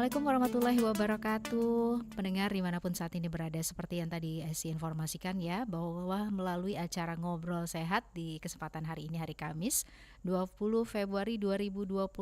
Assalamualaikum warahmatullahi wabarakatuh. Pendengar dimanapun saat ini berada, seperti yang tadi Esi informasikan ya, bahwa melalui acara Ngobrol Sehat di kesempatan hari ini, hari Kamis 20 Februari 2025,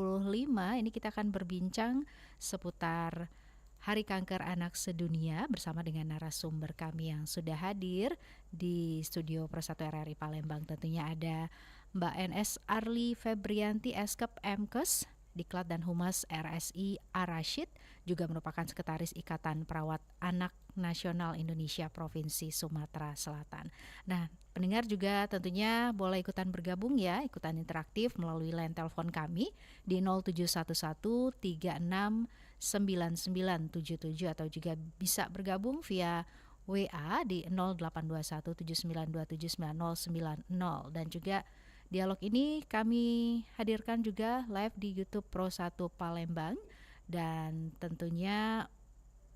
ini kita akan berbincang seputar Hari Kanker Anak Sedunia bersama dengan narasumber kami yang sudah hadir di studio Persatu RRI Palembang. Tentunya ada Mbak NS Arli Febrianti Eskep MKes, Diklat dan Humas RSI Ar-Rasyid, juga merupakan Sekretaris Ikatan Perawat Anak Nasional Indonesia Provinsi Sumatera Selatan. Nah, pendengar juga tentunya boleh ikutan bergabung ya, ikutan interaktif melalui line telepon kami di 0711 36 9977 atau juga bisa bergabung via WA di 0821 792 79090. Dan juga dialog ini kami hadirkan juga live di YouTube Pro1 Palembang, dan tentunya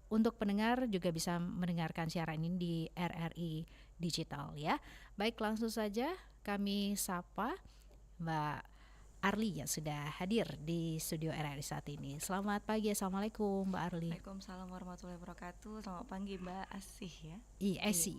untuk pendengar juga bisa mendengarkan siaran ini di RRI Digital ya. Baik, langsung saja kami sapa Mbak Arli yang sudah hadir di studio RRI saat ini. Selamat pagi, Assalamualaikum Mbak Arli. Waalaikumsalam warahmatullahi wabarakatuh. Selamat pagi Mbak Asih ya. Esi.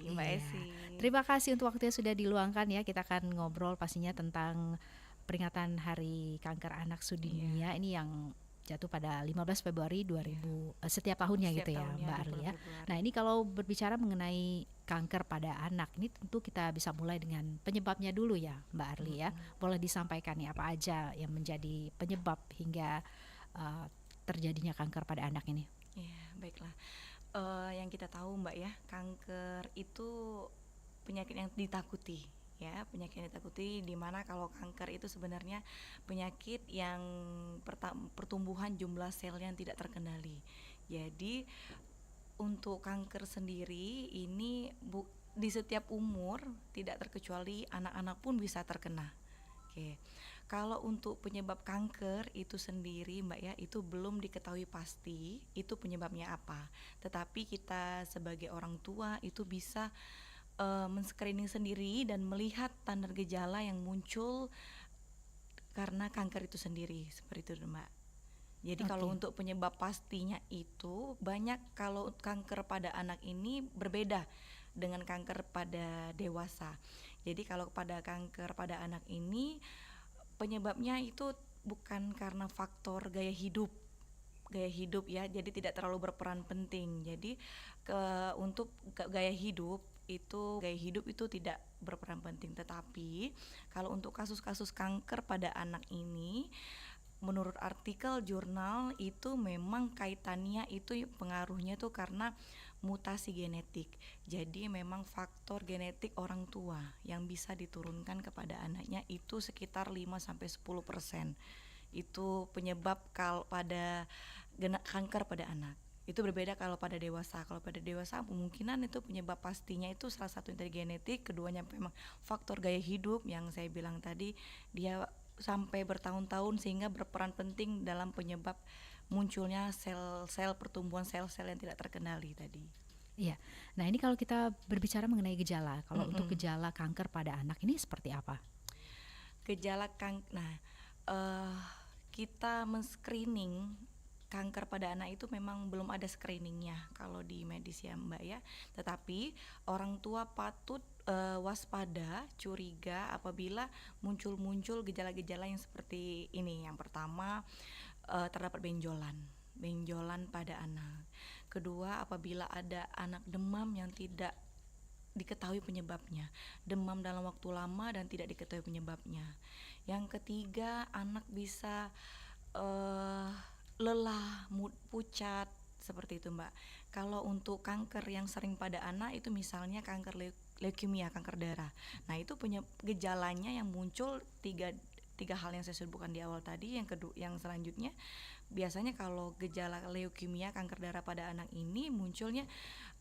Mbak Iya. Esi. Terima kasih untuk waktunya sudah diluangkan ya. Kita akan ngobrol pastinya tentang peringatan Hari Kanker Anak Sedunia ini yang jatuh pada 15 Februari 2000 setiap tahunnya Setiap gitu ya tahunnya Mbak di Arli bulan ya. Februari. Nah, ini kalau berbicara mengenai kanker pada anak, ini tentu kita bisa mulai dengan penyebabnya dulu ya Mbak Arli ya. Boleh disampaikan nih apa aja yang menjadi penyebab hingga terjadinya kanker pada anak ini? Ya, baiklah. Yang kita tahu Mbak ya, kanker itu penyakit yang ditakuti. Ya, penyakit yang ditakuti, di mana kalau kanker itu sebenarnya penyakit yang pertumbuhan jumlah sel yang tidak terkendali. Jadi untuk kanker sendiri ini di setiap umur, tidak terkecuali anak-anak pun bisa terkena. Oke. Kalau untuk penyebab kanker itu sendiri Mbak ya, itu belum diketahui pasti itu penyebabnya apa. Tetapi kita sebagai orang tua itu bisa men-screening sendiri dan melihat tanda gejala yang muncul karena kanker itu sendiri, seperti itu Mbak. Jadi kalau untuk penyebab pastinya itu banyak. Kalau kanker pada anak ini berbeda dengan kanker pada dewasa. Jadi kalau pada kanker pada anak ini penyebabnya itu bukan karena faktor gaya hidup ya, jadi tidak terlalu berperan penting. Jadi untuk gaya hidup itu tidak berperan penting. Tetapi kalau untuk kasus-kasus kanker pada anak ini, menurut artikel jurnal itu memang kaitannya itu pengaruhnya tuh karena mutasi genetik. Jadi memang faktor genetik orang tua yang bisa diturunkan kepada anaknya itu sekitar 5-10%. Itu penyebab kalau pada kanker pada anak. Itu berbeda kalau pada dewasa. Kalau pada dewasa kemungkinan itu penyebab pastinya itu salah satu dari genetik, keduanya memang faktor gaya hidup yang saya bilang tadi, dia sampai bertahun-tahun sehingga berperan penting dalam penyebab munculnya sel-sel pertumbuhan sel-sel yang tidak terkendali tadi. Iya. Nah, ini kalau kita berbicara mengenai gejala, kalau untuk gejala kanker pada anak ini seperti apa? Gejala kita men-screening kanker pada anak itu memang belum ada screeningnya kalau di medis ya Mbak ya. Tetapi orang tua patut waspada, curiga apabila muncul gejala-gejala yang seperti ini. Yang pertama, terdapat benjolan pada anak. Kedua, apabila ada anak demam yang tidak diketahui penyebabnya, demam dalam waktu lama dan tidak diketahui penyebabnya. Yang ketiga, anak bisa lelah, pucat, seperti itu Mbak. Kalau untuk kanker yang sering pada anak itu misalnya kanker leukemia, kanker darah. Nah, itu punya gejalanya yang muncul tiga hal yang saya sebutkan di awal tadi. Yang selanjutnya biasanya kalau gejala leukemia, kanker darah pada anak ini munculnya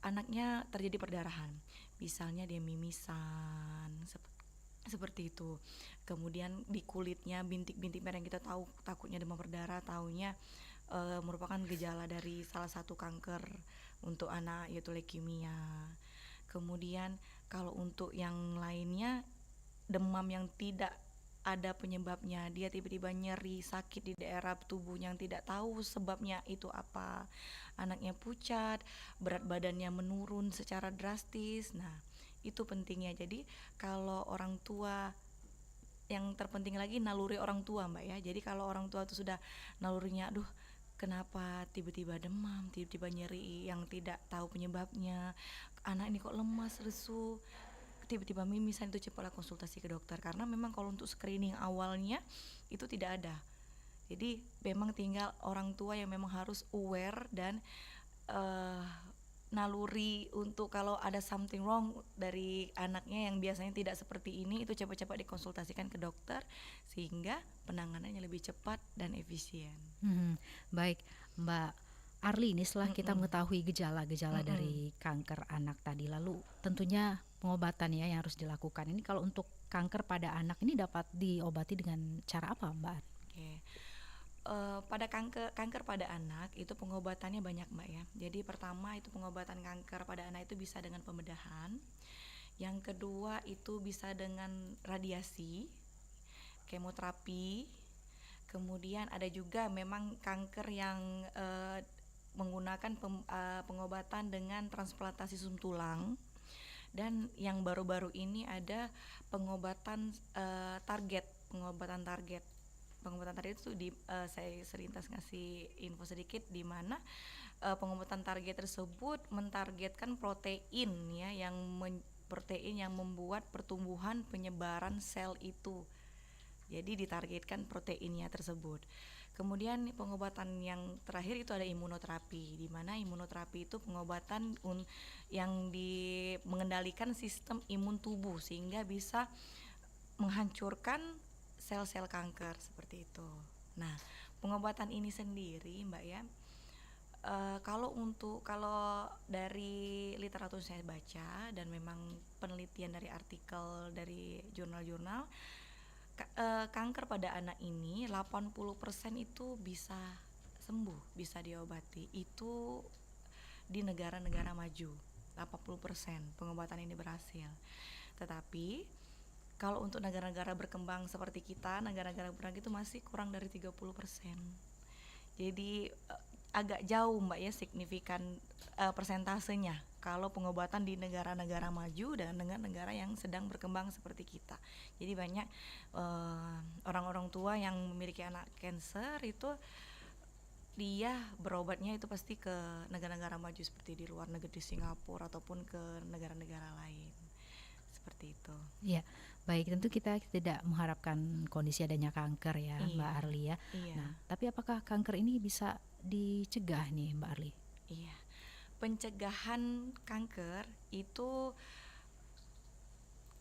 anaknya terjadi perdarahan. Misalnya dia mimisan seperti itu. Kemudian di kulitnya bintik-bintik merah yang kita tahu takutnya demam berdarah, tahunya merupakan gejala dari salah satu kanker untuk anak, yaitu leukemia. Kemudian kalau untuk yang lainnya, demam yang tidak ada penyebabnya, dia tiba-tiba nyeri sakit di daerah tubuhnya yang tidak tahu sebabnya itu apa, anaknya pucat, berat badannya menurun secara drastis. Nah, itu pentingnya. Jadi kalau orang tua, yang terpenting lagi naluri orang tua, Mbak, ya. Jadi kalau orang tua itu sudah nalurinya, aduh kenapa tiba-tiba demam, tiba-tiba nyeri yang tidak tahu penyebabnya, anak ini kok lemas, lesu, tiba-tiba mimisan, itu cepatlah konsultasi ke dokter, karena memang kalau untuk screening awalnya itu tidak ada. Jadi memang tinggal orang tua yang memang harus aware dan eh, naluri untuk kalau ada something wrong dari anaknya yang biasanya tidak seperti ini, itu cepat-cepat dikonsultasikan ke dokter sehingga penanganannya lebih cepat dan efisien. Mhm. Baik, Mbak Arli, ini setelah kita Mm-mm. mengetahui gejala-gejala Mm-mm. dari kanker anak tadi, lalu tentunya pengobatan ya yang harus dilakukan. Ini kalau untuk kanker pada anak ini dapat diobati dengan cara apa, Mbak? Oke. Pada kanker pada anak itu pengobatannya banyak, Mbak, ya. Jadi pertama itu pengobatan kanker pada anak itu bisa dengan pembedahan. Yang kedua itu bisa dengan radiasi, kemoterapi. Kemudian ada juga memang kanker yang menggunakan pengobatan dengan transplantasi sum tulang. Dan yang baru-baru ini ada pengobatan target. Pengobatan target itu saya serintas ngasih info sedikit, di mana pengobatan target tersebut mentargetkan protein, ya, protein yang membuat pertumbuhan penyebaran sel itu. Jadi ditargetkan proteinnya tersebut. Kemudian pengobatan yang terakhir itu ada imunoterapi, di mana imunoterapi itu pengobatan yang mengendalikan sistem imun tubuh sehingga bisa menghancurkan sel-sel kanker seperti itu. Nah, pengobatan ini sendiri, Mbak, ya, kalau dari literatur saya baca dan memang penelitian dari artikel dari jurnal-jurnal, kanker pada anak ini 80% itu bisa sembuh, bisa diobati. Itu di negara-negara maju 80% pengobatan ini berhasil. Tetapi kalau untuk negara-negara berkembang seperti kita, negara-negara berkembang itu masih kurang dari 30%. Jadi agak jauh, Mbak, ya, signifikan persentasenya kalau pengobatan di negara-negara maju dan dengan negara yang sedang berkembang seperti kita. Jadi banyak orang-orang tua yang memiliki anak cancer itu dia berobatnya itu pasti ke negara-negara maju seperti di luar negeri, di Singapura ataupun ke negara-negara lain. Seperti itu. Ya, baik, tentu kita tidak mengharapkan kondisi adanya kanker ya, Mbak Iya, Arli ya. iya, Nah, tapi apakah kanker ini bisa dicegah nih, Mbak Arli? iya. Pencegahan kanker itu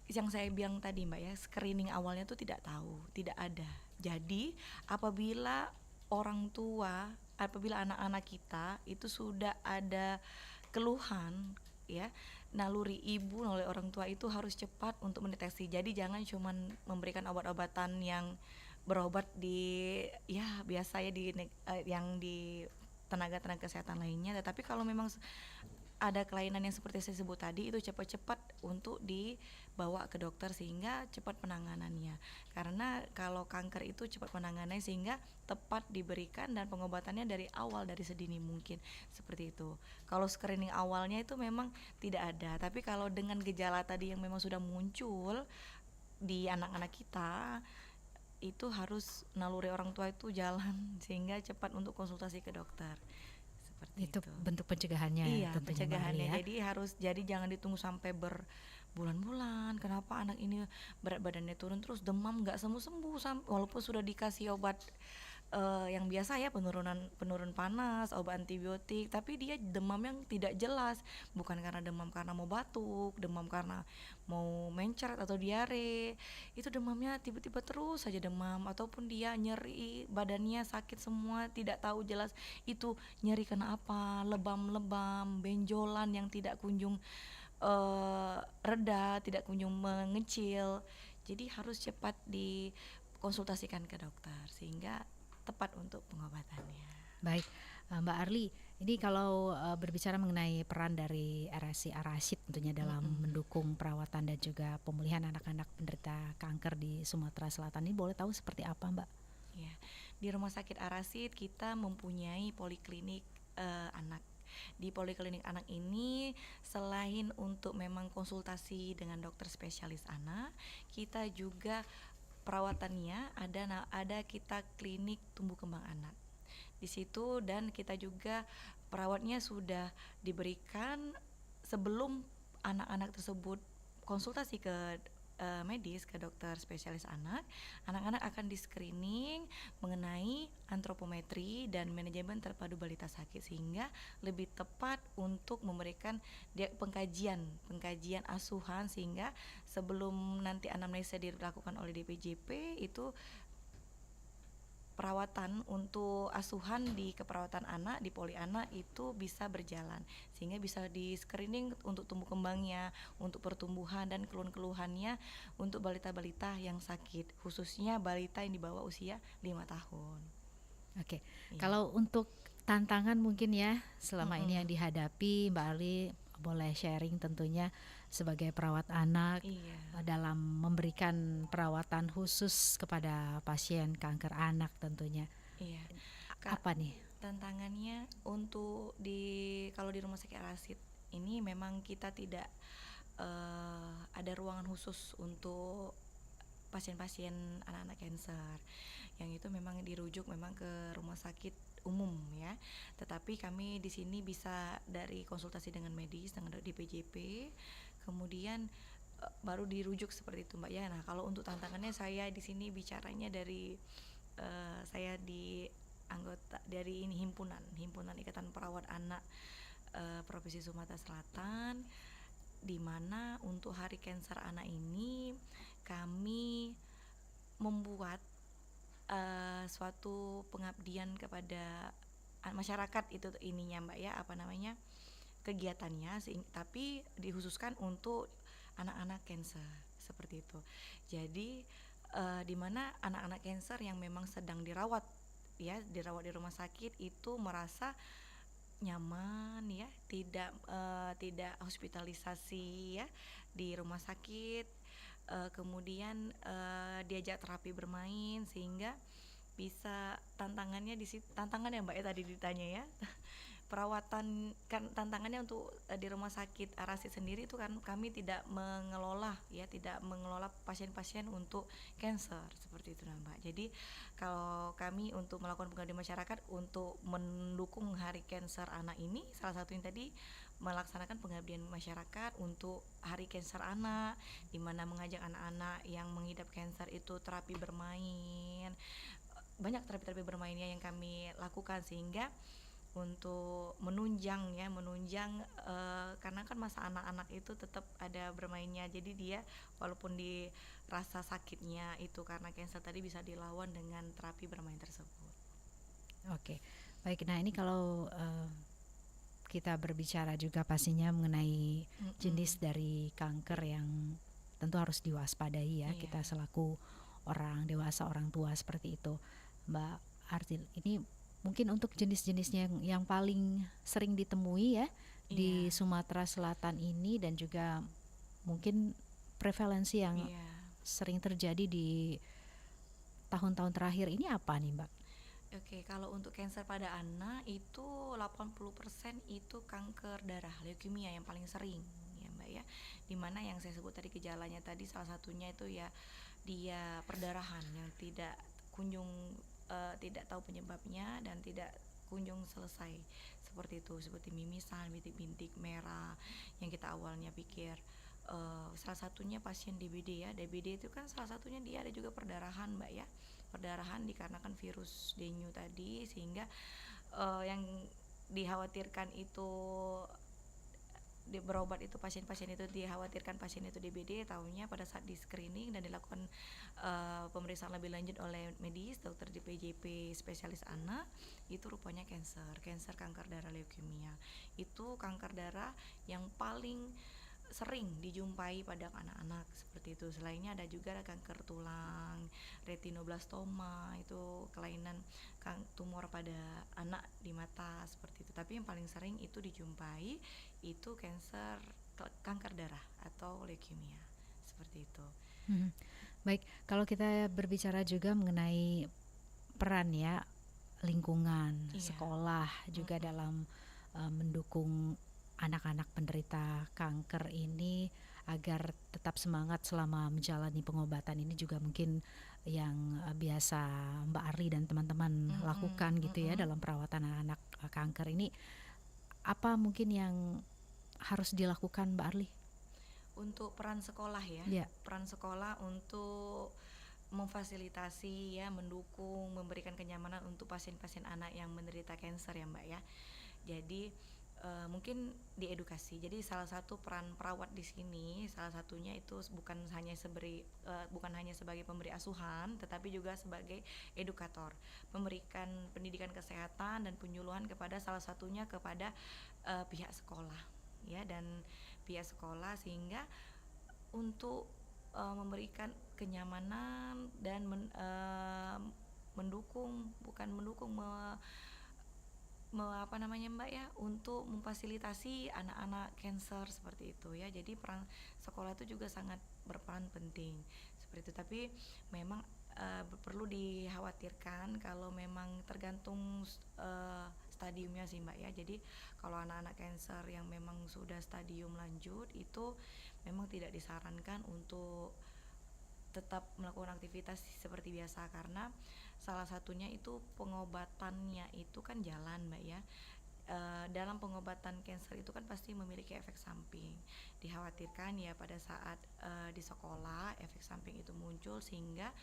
yang saya bilang tadi, Mbak, ya, screening awalnya tuh tidak tahu, tidak ada. Jadi apabila anak-anak kita itu sudah ada keluhan, ya, naluri ibu, naluri orang tua itu harus cepat untuk mendeteksi. Jadi jangan cuman memberikan obat-obatan yang berobat di, ya, biasa ya, yang di tenaga-tenaga kesehatan lainnya. Tetapi kalau memang ada kelainan yang seperti saya sebut tadi, itu cepat-cepat untuk dibawa ke dokter sehingga cepat penanganannya. Karena kalau kanker itu cepat penanganannya sehingga tepat diberikan dan pengobatannya dari awal, dari sedini mungkin, seperti itu. Kalau screening awalnya itu memang tidak ada, tapi kalau dengan gejala tadi yang memang sudah muncul di anak-anak kita, itu harus naluri orang tua itu jalan sehingga cepat untuk konsultasi ke dokter. Seperti Itu itu. bentuk pencegahannya Iya, tentunya, Mbak Arli pencegahannya. ya. Jadi jangan ditunggu sampai berbulan-bulan. Kenapa anak ini berat badannya turun terus, demam nggak sembuh-sembuh, walaupun sudah dikasih obat yang biasa ya, penurun panas, obat antibiotik, tapi dia demam yang tidak jelas, bukan karena demam karena mau batuk, demam karena mau mencret atau diare. Itu demamnya tiba-tiba terus saja demam, ataupun dia nyeri, badannya sakit semua, tidak tahu jelas itu nyeri kena apa, lebam-lebam, benjolan yang tidak kunjung reda, tidak kunjung mengecil. Jadi harus cepat dikonsultasikan ke dokter sehingga tepat untuk pengobatannya. Baik, Mbak Arli, ini kalau berbicara mengenai peran dari RSI Arasid tentunya dalam Mm-mm. mendukung perawatan dan juga pemulihan anak-anak penderita kanker di Sumatera Selatan ini, boleh tahu seperti apa, Mbak? Ya, di Rumah Sakit Arasid kita mempunyai poliklinik anak. Di poliklinik anak ini selain untuk memang konsultasi dengan dokter spesialis anak, kita juga perawatannya ada kita klinik tumbuh kembang anak di situ, dan kita juga perawatnya sudah diberikan sebelum anak-anak tersebut konsultasi ke medis, ke dokter spesialis anak. Anak-anak akan di screening mengenai antropometri dan manajemen terpadu balita sakit, sehingga lebih tepat untuk memberikan dia pengkajian asuhan, sehingga sebelum nanti anamnesa dilakukan oleh DPJP itu perawatan untuk asuhan di keperawatan anak di poli anak itu bisa berjalan, sehingga bisa di screening untuk tumbuh kembangnya, untuk pertumbuhan dan keluhan-keluhannya untuk balita-balita yang sakit, khususnya balita yang di bawah usia 5 tahun. Oke, Iya. kalau untuk tantangan mungkin ya selama ini yang Mm-mm. dihadapi, Mbak Ali boleh sharing tentunya sebagai perawat anak Iya. dalam memberikan perawatan khusus kepada pasien kanker anak tentunya. Iya. Kak, Apa nih? tantangannya untuk kalau di rumah sakit Rasid ini memang kita tidak ada ruangan khusus untuk pasien-pasien anak-anak cancer, yang itu memang dirujuk memang ke rumah sakit umum ya. Tetapi kami di sini bisa dari konsultasi dengan medis dengan DPJP, kemudian baru dirujuk seperti itu Mbak ya. Nah, kalau untuk tantangannya saya di sini bicaranya dari saya di anggota dari ini himpunan Ikatan Perawat Anak Provinsi Sumatera Selatan, di mana untuk Hari Kanker Anak ini kami membuat suatu pengabdian kepada masyarakat, itu ininya Mbak ya, apa namanya, kegiatannya, tapi dikhususkan untuk anak-anak cancer seperti itu. Jadi di mana anak-anak cancer yang memang sedang dirawat ya, dirawat di rumah sakit itu merasa nyaman ya, tidak hospitalisasi ya di rumah sakit, kemudian diajak terapi bermain, sehingga bisa tantangannya di situ, tantangan ya Mbak ya tadi ditanya ya. Perawatan kan tantangannya untuk di rumah sakit Arasid sendiri itu kan kami tidak mengelola ya, tidak mengelola pasien-pasien untuk cancer seperti itu nah Mbak. Jadi kalau kami untuk melakukan pengabdian masyarakat untuk mendukung Hari Cancer Anak ini, salah satunya tadi melaksanakan pengabdian masyarakat untuk Hari Cancer Anak, di mana mengajak anak-anak yang mengidap cancer itu terapi bermain, banyak terapi-terapi bermainnya yang kami lakukan, sehingga untuk menunjang karena kan masa anak-anak itu tetap ada bermainnya, jadi dia walaupun di rasa sakitnya itu karena cancer tadi bisa dilawan dengan terapi bermain tersebut. Oke, baik. Nah ini kalau kita berbicara juga pastinya mengenai Mm-mm. jenis dari kanker yang tentu harus diwaspadai ya, Iya. kita selaku orang dewasa, orang tua seperti itu, Mbak Artil. Ini mungkin untuk jenis-jenisnya yang paling sering ditemui ya Iya. di Sumatera Selatan ini, dan juga mungkin prevalensi yang Iya. sering terjadi di tahun-tahun terakhir ini apa nih, Mbak? Oke, kalau untuk kanker pada anak itu 80% itu kanker darah, leukemia yang paling sering ya Mbak ya. Dimana yang saya sebut tadi gejalanya tadi salah satunya itu ya dia perdarahan yang tidak tahu penyebabnya dan tidak kunjung selesai. Seperti itu, seperti mimisan, bintik-bintik merah yang kita awalnya pikir salah satunya pasien DBD ya. DBD itu kan salah satunya dia ada juga perdarahan Mbak ya, perdarahan dikarenakan virus dengue tadi, sehingga yang dikhawatirkan itu berobat itu pasien-pasien itu dikhawatirkan pasien itu DBD, tahunya pada saat di screening dan dilakukan pemeriksaan lebih lanjut oleh medis dokter di PJP spesialis anak, itu rupanya kanker kanker darah leukemia. Itu kanker darah yang paling sering dijumpai pada anak-anak seperti itu. Selainnya ada juga kanker tulang, retinoblastoma, itu kelainan tumor pada anak di mata seperti itu. Tapi yang paling sering itu dijumpai itu kanker darah atau leukemia seperti itu. Mhm. Baik, kalau kita berbicara juga mengenai peran ya lingkungan, Iya. sekolah juga Mm-mm. dalam mendukung anak-anak penderita kanker ini agar tetap semangat selama menjalani pengobatan ini juga mungkin yang biasa Mbak Arli dan teman-teman Mm-mm. lakukan gitu ya Mm-mm. dalam perawatan anak kanker ini, apa mungkin yang harus dilakukan Mbak Arli? Untuk peran sekolah ya, Ya. peran sekolah untuk memfasilitasi ya, mendukung, memberikan kenyamanan untuk pasien-pasien anak yang menderita kanker ya Mbak ya. Jadi mungkin diedukasi. Jadi salah satu peran perawat di sini, salah satunya itu bukan hanya sebagai pemberi asuhan, tetapi juga sebagai edukator, memberikan pendidikan kesehatan dan penyuluhan kepada salah satunya kepada pihak sekolah, ya, dan pihak sekolah sehingga untuk memberikan kenyamanan dan mendukung, bukan mendukung, apa namanya Mbak ya, untuk memfasilitasi anak-anak cancer seperti itu ya. Jadi peran sekolah itu juga sangat berperan penting seperti itu. Tapi memang perlu dikhawatirkan kalau memang tergantung stadiumnya sih Mbak ya. Jadi kalau anak-anak cancer yang memang sudah stadium lanjut itu memang tidak disarankan untuk tetap melakukan aktivitas seperti biasa, karena salah satunya itu pengobatannya itu kan jalan Mbak ya. Dalam pengobatan kanker itu kan pasti memiliki efek samping. Dikhawatirkan ya pada saat di sekolah efek samping itu muncul, sehingga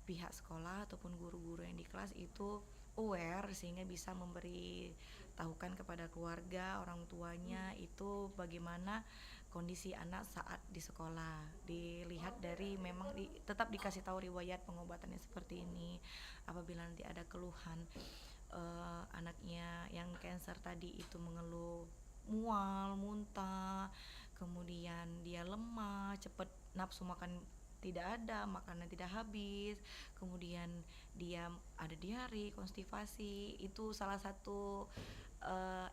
pihak sekolah ataupun guru-guru yang di kelas itu aware sehingga bisa memberi tahukan kepada keluarga, orang tuanya itu bagaimana kondisi anak saat di sekolah. Dilihat dari memang tetap dikasih tahu riwayat pengobatannya seperti ini. Apabila nanti ada keluhan anaknya yang kanker tadi itu mengeluh mual, muntah, kemudian dia lemah, cepat nafsu makan tidak ada, makanan tidak habis, kemudian dia ada diare, konstipasi, itu salah satu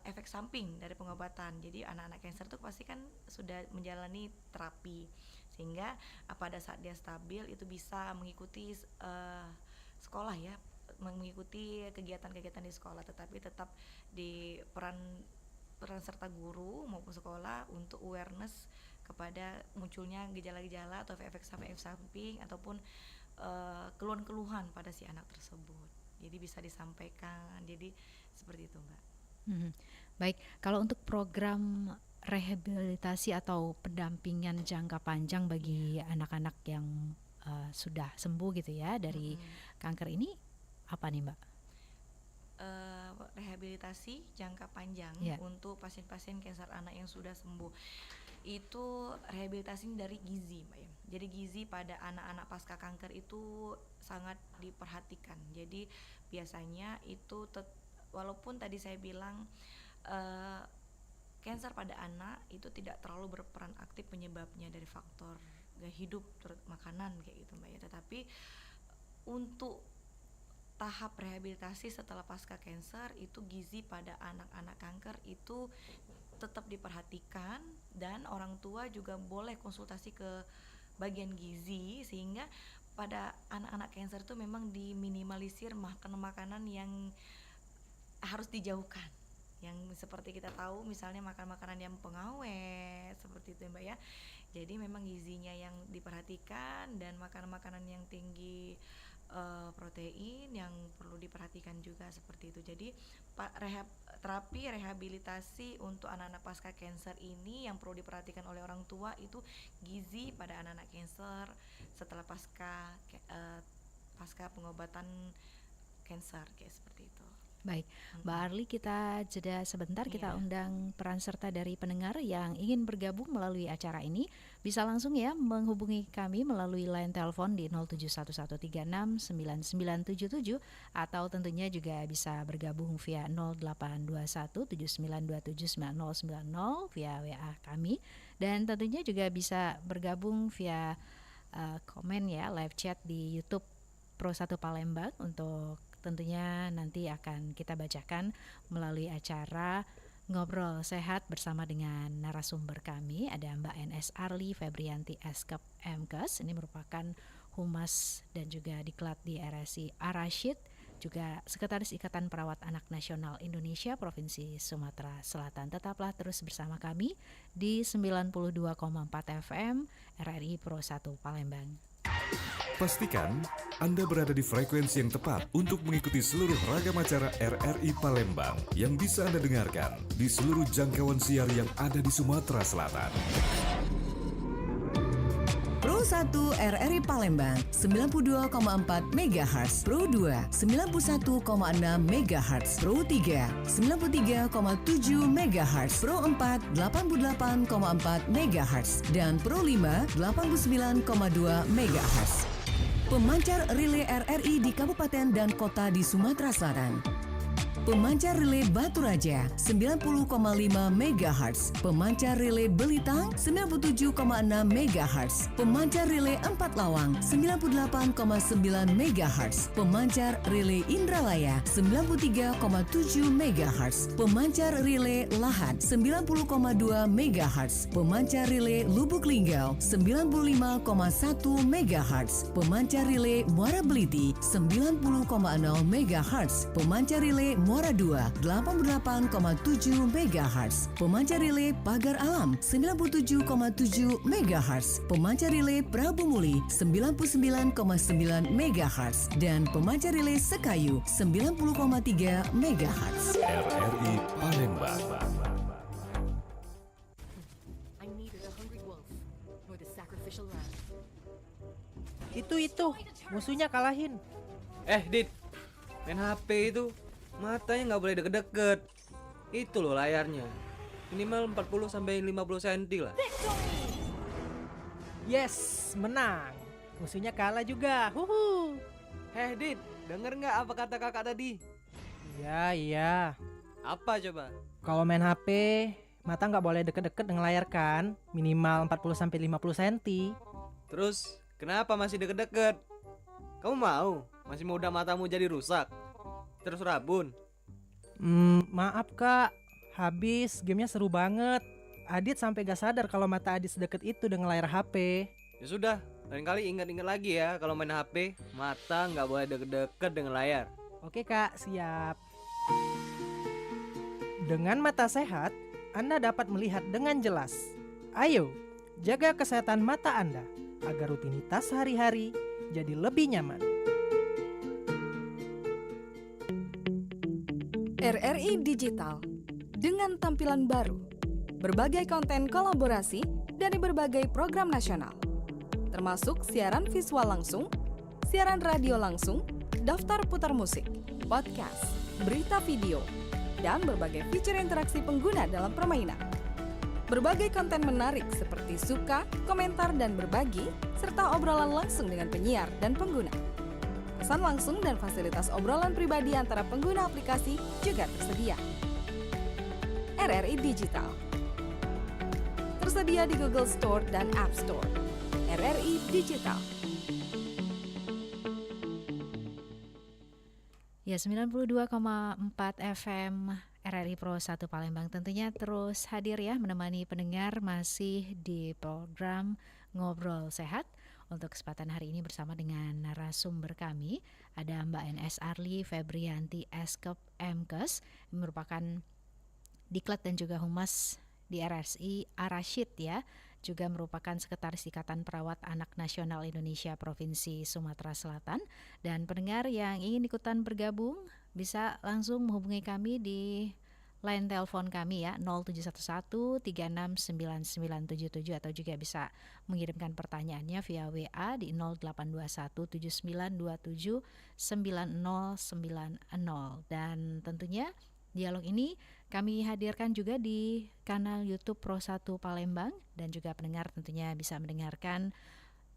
efek samping dari pengobatan. Jadi anak-anak kanker itu pasti kan sudah menjalani terapi, sehingga pada saat dia stabil itu bisa mengikuti sekolah ya, mengikuti kegiatan-kegiatan di sekolah, tetapi tetap di peran peran serta guru maupun sekolah untuk awareness kepada munculnya gejala-gejala atau efek samping ataupun keluhan-keluhan pada si anak tersebut. Jadi bisa disampaikan. Jadi seperti itu, Mbak. Mhm. Baik, kalau untuk program rehabilitasi atau pendampingan jangka panjang bagi Iya. anak-anak yang sudah sembuh gitu ya dari Mm-mm. kanker ini apa nih Mbak? Rehabilitasi jangka panjang Ya. untuk pasien-pasien kanker anak yang sudah sembuh itu rehabilitasi dari gizi Mbak ya. Jadi gizi pada anak-anak pasca kanker itu sangat diperhatikan. Jadi biasanya itu walaupun tadi saya bilang kanker pada anak itu tidak terlalu berperan aktif penyebabnya dari faktor gaya hidup, makanan kayak gitu Mbak ya. Tetapi untuk tahap rehabilitasi setelah pasca kanker itu gizi pada anak-anak kanker itu tetap diperhatikan, dan orang tua juga boleh konsultasi ke bagian gizi, sehingga pada anak-anak kanker itu memang diminimalisir makanan-makanan yang harus dijauhkan, yang seperti kita tahu misalnya makan makanan yang pengawet seperti itu Mbak ya. Jadi memang gizinya yang diperhatikan, dan makanan-makanan yang tinggi protein yang perlu diperhatikan juga seperti itu. Jadi terapi rehabilitasi untuk anak-anak pasca kanker ini yang perlu diperhatikan oleh orang tua itu gizi pada anak-anak kanker setelah pasca pengobatan kanker kayak seperti itu. Baik, Mbak Mm-mm. Arli, kita jeda sebentar, kita Iya. undang peran serta dari pendengar yang ingin bergabung melalui acara ini. Bisa langsung ya menghubungi kami melalui line telepon di 0711369977 atau tentunya juga bisa bergabung via 082179279090 via WA kami. Dan tentunya juga bisa bergabung via komen ya, live chat di YouTube Pro 1 Palembang untuk tentunya nanti akan kita bacakan melalui acara Ngobrol Sehat bersama dengan narasumber kami. Ada Mbak NS Arli Febrianti Eskep MKes. Ini merupakan Humas dan juga Diklat di RSI Arashid, juga Sekretaris Ikatan Perawat Anak Nasional Indonesia Provinsi Sumatera Selatan. Tetaplah terus bersama kami di 92,4 FM RRI Pro 1 Palembang. Pastikan Anda berada di frekuensi yang tepat untuk mengikuti seluruh ragam acara RRI Palembang yang bisa Anda dengarkan di seluruh jangkauan siar yang ada di Sumatera Selatan. Pro 1 RRI Palembang 92,4 MHz, Pro 2 91,6 MHz, Pro 3 93,7 MHz, Pro 4 88,4 MHz, dan Pro 5 89,2 MHz. Pemancar relay RRI di kabupaten dan kota di Sumatera Selatan. Pemancar relay Batu Raja 90,5 MHz, pemancar relay Belitang 97,6 MHz, pemancar relay Empat Lawang 98,9 MHz, pemancar relay Indralaya 93,7 MHz, pemancar relay Lahat 90,2 MHz, pemancar relay Lubuk Linggau 95,1 MHz, pemancar relay Muara Beliti 90,0 MHz, pemancar relay Muara 2 88,7 MHz, pemancar relay Pagar Alam 97,7 MHz, pemancar relay Prabu Muli 99,9 MHz, dan pemancar relay Sekayu 90,3 MHz. RRI Palembang. I needed a hungry wolf, nor the sacrificial lamb. Itu, musuhnya kalahin. Dit, main HP itu matanya nggak boleh deket-deket. Itu loh layarnya, minimal 40-50 cm lah. Yes, menang. Musuhnya kalah juga. Huhu. Dit, denger nggak apa kata kakak tadi? Iya. Apa coba? Kalau main HP, mata nggak boleh deket-deket dengan layar kan? Minimal 40-50 cm. Terus kenapa masih deket-deket? Kamu mau? Masih muda matamu jadi rusak? Terus rabun? Maaf kak, habis gamenya seru banget. Adit sampai gak sadar kalau mata Adit sedekat itu dengan layar HP. Ya sudah, lain kali ingat-ingat lagi ya, kalau main HP mata nggak boleh deket-deket dengan layar. Oke kak, siap. Dengan mata sehat, Anda dapat melihat dengan jelas. Ayo, jaga kesehatan mata Anda agar rutinitas sehari-hari jadi lebih nyaman. RRI Digital dengan tampilan baru, berbagai konten kolaborasi dari berbagai program nasional, termasuk siaran visual langsung, siaran radio langsung, daftar putar musik, podcast, berita video, dan berbagai fitur interaksi pengguna dalam permainan. Berbagai konten menarik seperti suka, komentar, dan berbagi, serta obrolan langsung dengan penyiar dan pengguna. Pesan langsung dan fasilitas obrolan pribadi antara pengguna aplikasi juga tersedia. RRI Digital tersedia di Google Store dan App Store. RRI Digital. Ya, 92,4 FM RRI Pro 1 Palembang tentunya terus hadir ya menemani pendengar masih di program Ngobrol Sehat. Untuk kesempatan hari ini bersama dengan narasumber kami ada Mbak NS Arli Febrianti Eskep MKes, merupakan Diklat dan juga Humas di RSI Arashid ya, juga merupakan Sekretaris Ikatan Perawat Anak Nasional Indonesia Provinsi Sumatera Selatan. Dan pendengar yang ingin ikutan bergabung bisa langsung menghubungi kami di line telepon kami ya 0711 369977 atau juga bisa mengirimkan pertanyaannya via WA di 082179279090. Dan tentunya dialog ini kami hadirkan juga di kanal YouTube Pro 1 Palembang, dan juga pendengar tentunya bisa mendengarkan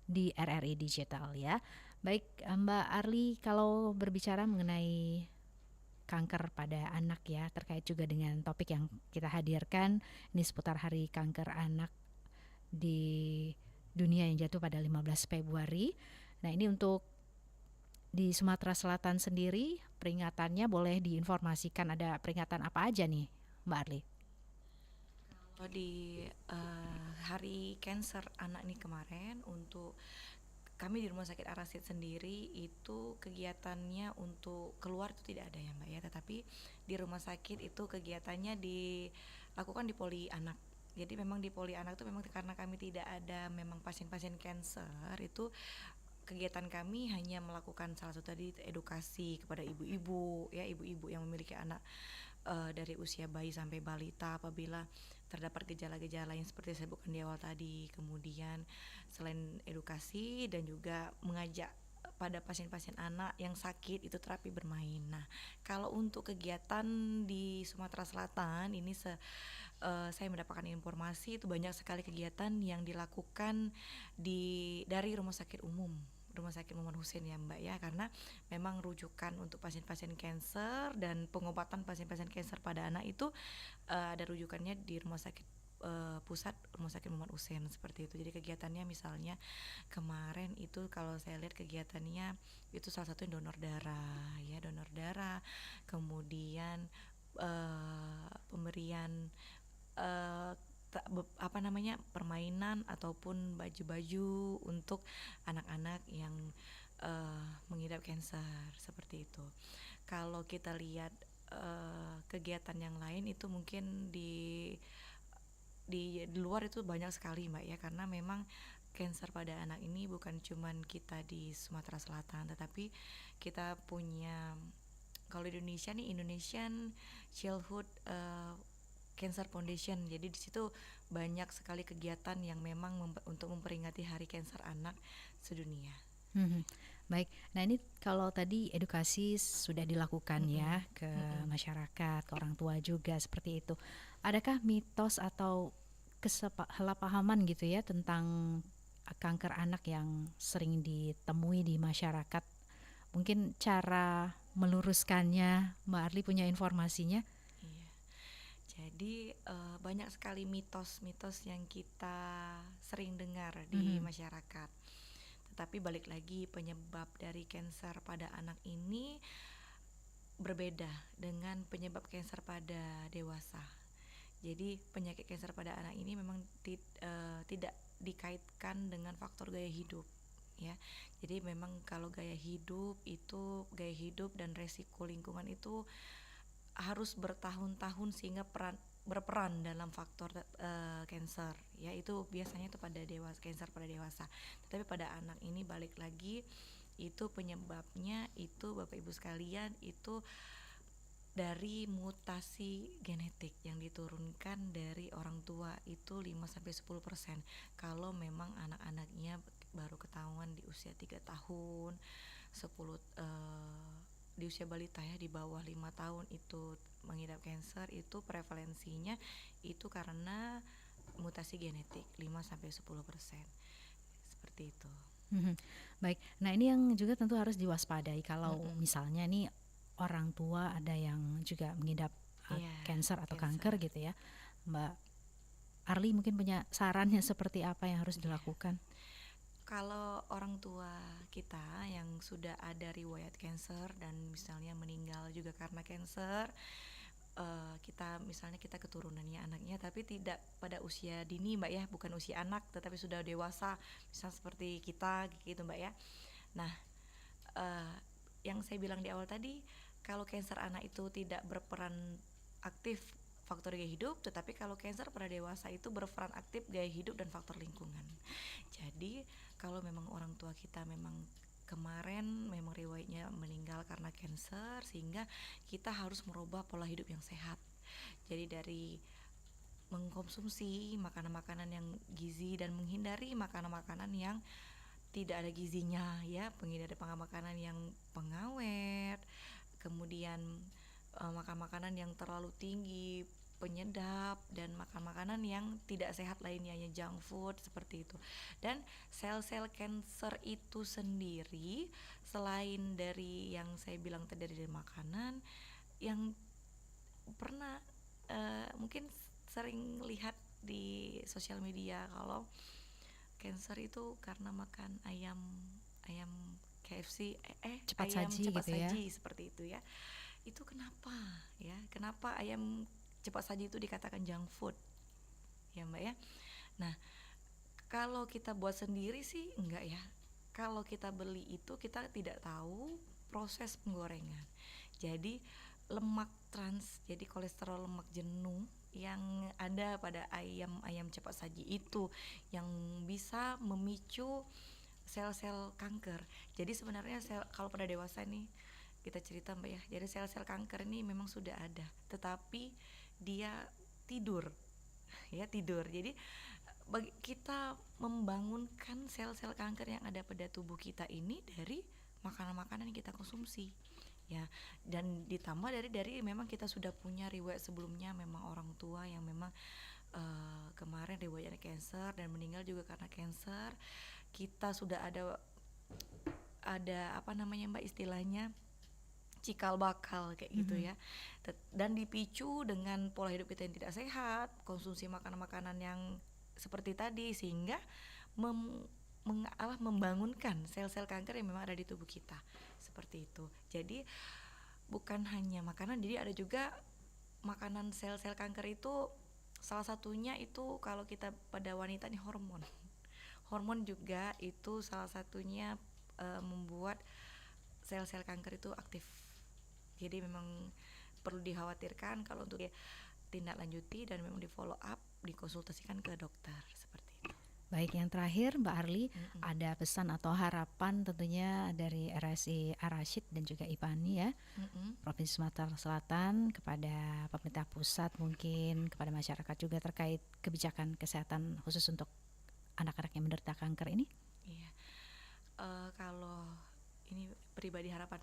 di RRI Digital ya. Baik Mbak Arli, kalau berbicara mengenai kanker pada anak ya, terkait juga dengan topik yang kita hadirkan ini seputar Hari Kanker Anak di dunia yang jatuh pada 15 Februari. Nah, ini untuk di Sumatera Selatan sendiri peringatannya boleh diinformasikan ada peringatan apa aja nih Mbak Arli? Kalau di Hari Cancer Anak ini kemarin, untuk kami di Rumah Sakit Ar-Rasyid sendiri itu kegiatannya untuk keluar itu tidak ada ya Mbak ya, tetapi di rumah sakit itu kegiatannya dilakukan di poli anak. Jadi memang di poli anak itu memang karena kami tidak ada memang pasien-pasien cancer, itu kegiatan kami hanya melakukan salah satu tadi edukasi kepada ibu-ibu ya, ibu-ibu yang memiliki anak dari usia bayi sampai balita apabila terdapat gejala-gejala yang seperti saya sebutkan di awal tadi. Kemudian selain edukasi dan juga mengajak pada pasien-pasien anak yang sakit itu terapi bermain. Nah, kalau untuk kegiatan di Sumatera Selatan ini saya mendapatkan informasi itu banyak sekali kegiatan yang dilakukan dari Rumah Sakit Muhammad Hussein ya Mbak ya, karena memang rujukan untuk pasien-pasien kanker dan pengobatan pasien-pasien kanker pada anak itu ada rujukannya di Rumah Sakit Pusat Rumah Sakit Muhammad Hussein seperti itu. Jadi kegiatannya misalnya kemarin itu kalau saya lihat kegiatannya itu salah satu donor darah, kemudian pemberian permainan ataupun baju-baju untuk anak-anak yang mengidap kanker seperti itu. Kalau kita lihat kegiatan yang lain itu mungkin di luar itu banyak sekali Mbak ya, karena memang kanker pada anak ini bukan cuman kita di Sumatera Selatan, tetapi kita punya kalau di Indonesia nih Indonesian Childhood Cancer Foundation. Jadi di situ banyak sekali kegiatan yang memang untuk memperingati Hari Kanker Anak sedunia. Baik, nah ini kalau tadi edukasi sudah dilakukan ya ke masyarakat, ke orang tua juga seperti itu. Adakah mitos atau kesalahpahaman gitu ya tentang kanker anak yang sering ditemui di masyarakat? Mungkin cara meluruskannya Mbak Arli punya informasinya? Jadi banyak sekali mitos-mitos yang kita sering dengar di masyarakat. Tetapi balik lagi, penyebab dari kanker pada anak ini berbeda dengan penyebab kanker pada dewasa. Jadi penyakit kanker pada anak ini memang tidak dikaitkan dengan faktor gaya hidup ya. Jadi memang kalau gaya hidup dan resiko lingkungan itu harus bertahun-tahun sehingga berperan dalam faktor kanker ya, itu biasanya itu pada dewasa, kanker pada dewasa. Tetapi pada anak ini balik lagi, itu penyebabnya itu Bapak Ibu sekalian itu dari mutasi genetik yang diturunkan dari orang tua itu 5-10%. Kalau memang anak-anaknya baru ketahuan di usia 3 tahun, 10 di usia balita ya, di bawah 5 tahun itu mengidap kanker, itu prevalensinya itu karena mutasi genetik 5-10%. Seperti itu. Baik, nah ini yang juga tentu harus diwaspadai kalau misalnya nih orang tua ada yang juga mengidap kanker atau kanker gitu ya. Mbak Arli mungkin punya sarannya seperti apa yang harus dilakukan? Kalau orang tua kita yang sudah ada riwayat kanker dan misalnya meninggal juga karena kanker, kita keturunannya anaknya tapi tidak pada usia dini Mbak ya, bukan usia anak tetapi sudah dewasa, misal seperti kita gitu Mbak ya. Nah, yang saya bilang di awal tadi, kalau kanker anak itu tidak berperan aktif faktor gaya hidup, tetapi kalau kanker pada dewasa itu berperan aktif gaya hidup dan faktor lingkungan. Jadi kalau memang orang tua kita memang kemarin memang riwayatnya meninggal karena kanker, sehingga kita harus merubah pola hidup yang sehat. Jadi dari mengkonsumsi makanan-makanan yang gizi dan menghindari makanan-makanan yang tidak ada gizinya ya, menghindari makanan yang pengawet, kemudian makan makanan yang terlalu tinggi penyedap, dan makan makanan yang tidak sehat lainnya ya, junk food seperti itu. Dan sel-sel kanker itu sendiri selain dari yang saya bilang tadi dari makanan, yang pernah mungkin sering lihat di sosial media kalau kanker itu karena makan ayam KFC Cepat ayam saji cepat gitu ya. saji seperti itu ya. Itu kenapa ya? Kenapa ayam cepat saji itu dikatakan junk food? Ya Mbak ya. Nah, kalau kita buat sendiri sih enggak ya. Kalau kita beli itu kita tidak tahu proses penggorengan. Jadi lemak trans, jadi kolesterol lemak jenuh yang ada pada ayam cepat saji itu yang bisa memicu sel-sel kanker. Jadi sebenarnya kalau pada dewasa nih kita cerita Mbak ya, jadi sel-sel kanker ini memang sudah ada, tetapi dia tidur ya, tidur. Jadi bagi kita membangunkan sel-sel kanker yang ada pada tubuh kita ini dari makanan-makanan yang kita konsumsi ya, dan ditambah dari memang kita sudah punya riwayat sebelumnya, memang orang tua yang memang kemarin riwayatnya kanker dan meninggal juga karena kanker. Kita sudah ada apa namanya Mbak istilahnya cikal bakal kayak gitu ya, dan dipicu dengan pola hidup kita yang tidak sehat, konsumsi makanan-makanan yang seperti tadi, sehingga membangunkan sel-sel kanker yang memang ada di tubuh kita seperti itu. Jadi bukan hanya makanan, jadi ada juga makanan sel-sel kanker itu, salah satunya itu kalau kita pada wanita nih hormon juga itu salah satunya membuat sel-sel kanker itu aktif. Jadi memang perlu dikhawatirkan kalau untuk tindak lanjuti dan memang di follow up, dikonsultasikan ke dokter seperti itu. Baik, yang terakhir Mbak Arli, ada pesan atau harapan tentunya dari RSI Ar-Rasyid dan juga IPANI ya, Provinsi Sumatera Selatan, kepada pemerintah pusat, mungkin kepada masyarakat juga terkait kebijakan kesehatan khusus untuk anak-anak yang menderita kanker ini. Iya, kalau ini pribadi harapan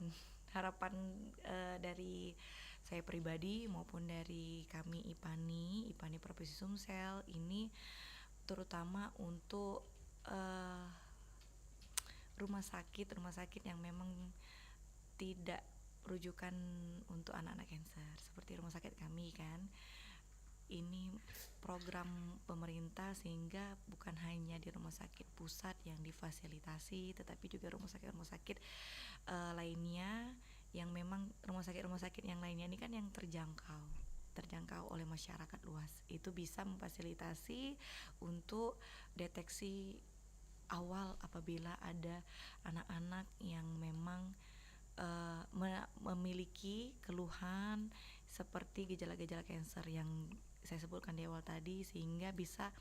dari saya pribadi maupun dari kami IPANI Provinsi Sumsel ini, terutama untuk rumah sakit yang memang tidak rujukan untuk anak-anak kanker seperti rumah sakit kami kan. Ini program pemerintah sehingga bukan hanya di rumah sakit pusat yang difasilitasi, tetapi juga rumah sakit lainnya yang memang rumah sakit yang lainnya ini kan yang terjangkau oleh masyarakat luas, itu bisa memfasilitasi untuk deteksi awal apabila ada anak-anak yang memang memiliki keluhan seperti gejala-gejala kanker yang saya sebutkan di awal tadi, sehingga bisa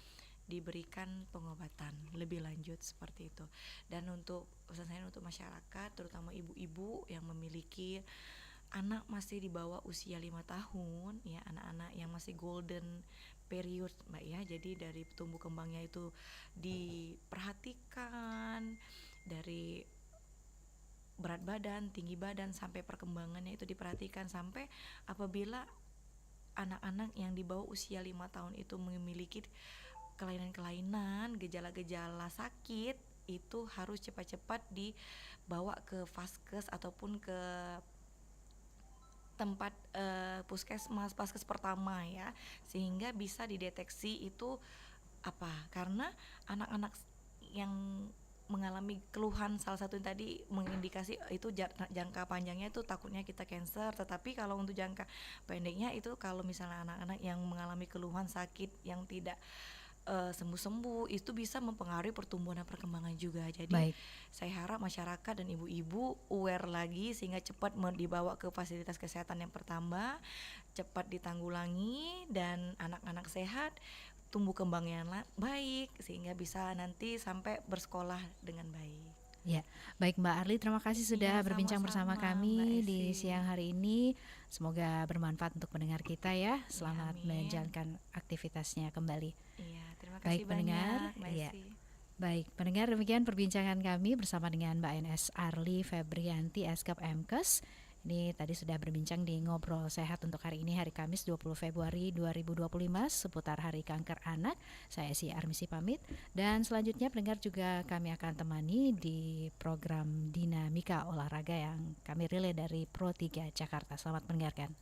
diberikan pengobatan lebih lanjut seperti itu. Dan untuk pesan saya untuk masyarakat, terutama ibu-ibu yang memiliki anak masih di bawah usia 5 tahun ya, anak-anak yang masih golden period Mbak ya, jadi dari tumbuh kembangnya itu diperhatikan, dari berat badan, tinggi badan, sampai perkembangannya itu diperhatikan, sampai apabila anak-anak yang di bawah usia 5 tahun itu memiliki kelainan-kelainan, gejala-gejala sakit, itu harus cepat-cepat dibawa ke vaskes ataupun ke tempat puskesmas, vaskes pertama ya, sehingga bisa dideteksi itu apa, karena anak-anak yang mengalami keluhan salah satu yang tadi mengindikasi itu jangka panjangnya itu takutnya kita kanker, tetapi kalau untuk jangka pendeknya itu kalau misalnya anak-anak yang mengalami keluhan sakit yang tidak sembuh-sembuh itu bisa mempengaruhi pertumbuhan dan perkembangan juga. Jadi saya harap masyarakat dan ibu-ibu aware lagi sehingga cepat dibawa ke fasilitas kesehatan yang pertama, cepat ditanggulangi, dan anak-anak sehat, tumbuh kembangnya baik, sehingga bisa nanti sampai bersekolah dengan baik. Ya, baik Mbak Arli, terima kasih sudah Iya, berbincang bersama sama-sama kami Mbak di Esi. siang hari ini. Semoga bermanfaat untuk pendengar kita ya. Iya, Selamat amin. menjalankan aktivitasnya kembali. Iya, terima Baik kasih pendengar, banyak Mbak iya. Esi. Baik pendengar, demikian perbincangan kami bersama dengan Mbak NS Arli Febrianti Eskap Mkes. Ini tadi sudah berbincang di Ngobrol Sehat untuk hari ini, hari Kamis 20 Februari 2025 seputar Hari Kanker Anak. Saya si Armisi pamit, dan selanjutnya pendengar juga kami akan temani di program Dinamika Olahraga yang kami relay dari Pro 3 Jakarta. Selamat mendengarkan.